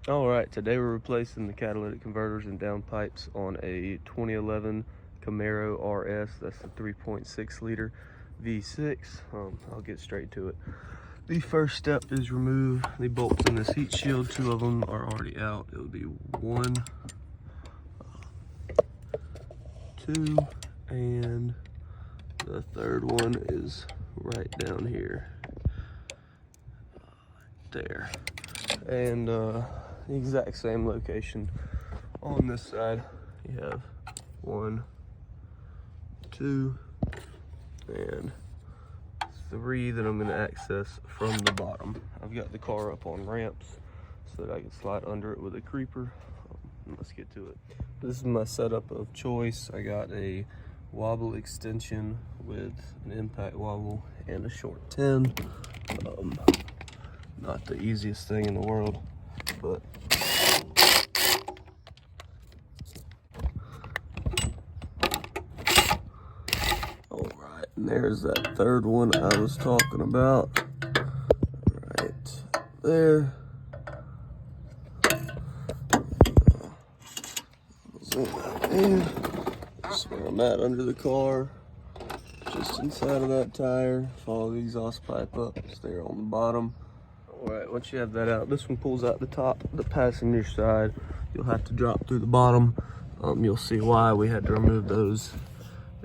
All right, today we're replacing the catalytic converters and downpipes on a 2011 Camaro RS. That's the 3.6 liter V6. I'll get straight to it. The first step is remove the bolts in this heat shield. Two of them are already out. It would be one, two, and the third one is right down here. There. And the exact same location on this side. You have one, two, and three that I'm going to access from the bottom. I've got the car up on ramps so that I can slide under it with a creeper. Let's get to it. This is my setup of choice. I got a wobble extension with an impact wobble and a short 10. Not the easiest thing in the world, but all right, and there's that third one I was talking about, right there. Zoom out in. That's where I'm at under the car, just inside of that tire. Follow the exhaust pipe up, it's there on the bottom. All right, once you have that out, this one pulls out the top, the passenger side. You'll have to drop through the bottom. You'll see why we had to remove those.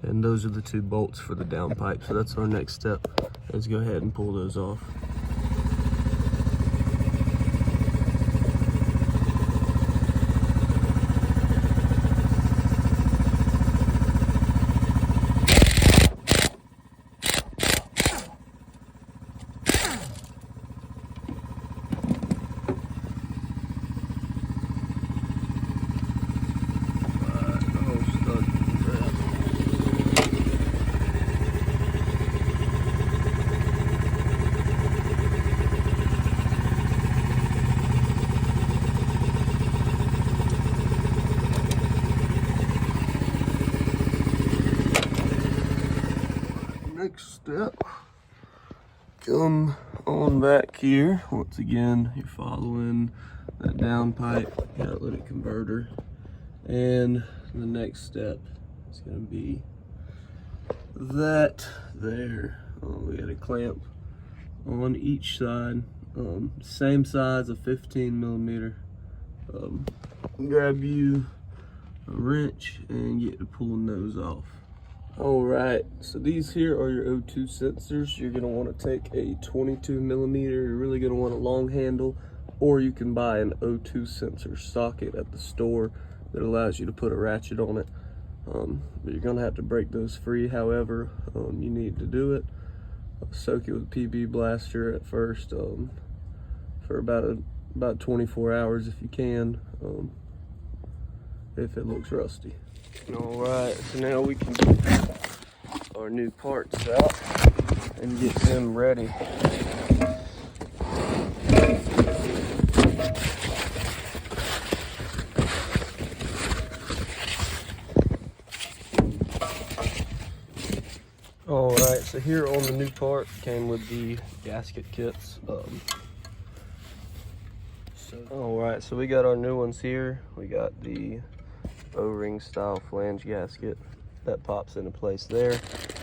And those are the two bolts for the downpipe. So that's our next step. Let's go ahead and pull those off. Next step, come on back here. Once again, you're following that downpipe catalytic converter, and the next step is going to be that there. We got a clamp on each side, same size, a 15 millimeter. Grab you a wrench and get to pulling those off. All right, so these here are your O2 sensors. You're gonna wanna take a 22 millimeter. You're really gonna want a long handle, or you can buy an O2 sensor socket at the store that allows you to put a ratchet on it. But you're gonna have to break those free. However, you need to do it. Soak it with PB Blaster at first for about 24 hours if you can, if it looks rusty. All right, so now we can get our new parts out and get them ready. All right, so here on the new part came with the gasket kits. All right, so we got our new ones here. We got the O-ring style flange gasket that pops into place there.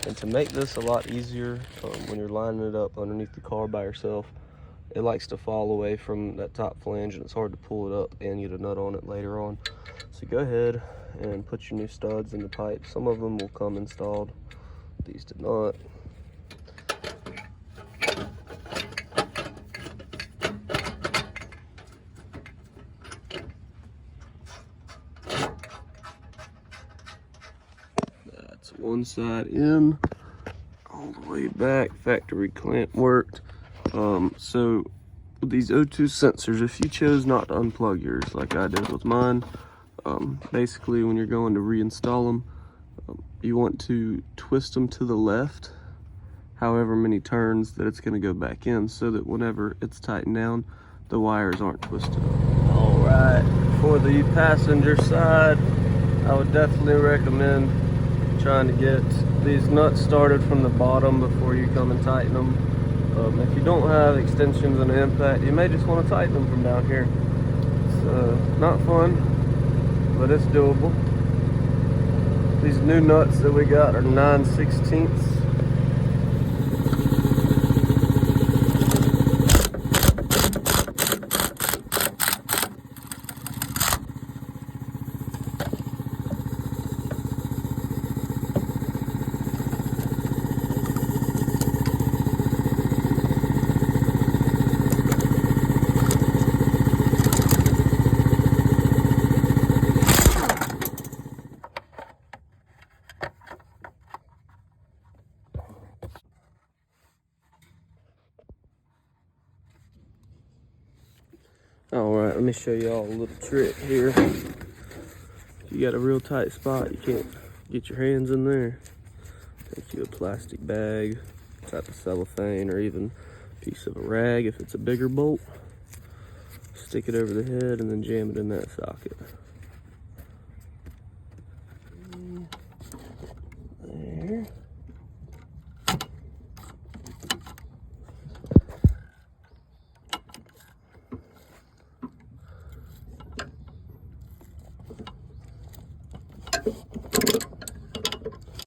And to make this a lot easier, when you're lining it up underneath the car by yourself, it likes to fall away from that top flange and it's hard to pull it up and get a nut on it later on. So go ahead and put your new studs in the pipe. Some of them will come installed, these did not. That's one side in, all the way back. Factory clamp worked. So with these O2 sensors, if you chose not to unplug yours like I did with mine, basically when you're going to reinstall them, you want to twist them to the left however many turns that it's going to go back in, so that whenever it's tightened down, the wires aren't twisted. All right, for the passenger side, I would definitely recommend trying to get these nuts started from the bottom before you come and tighten them. If you don't have extensions and an impact, you may just want to tighten them from down here. Not fun, but it's doable. These new nuts that we got are 9/16. All right, let me show y'all a little trick here. If you got a real tight spot, you can't get your hands in there. Take you a plastic bag, type of cellophane, or even a piece of a rag if it's a bigger bolt. Stick it over the head and then jam it in that socket. There.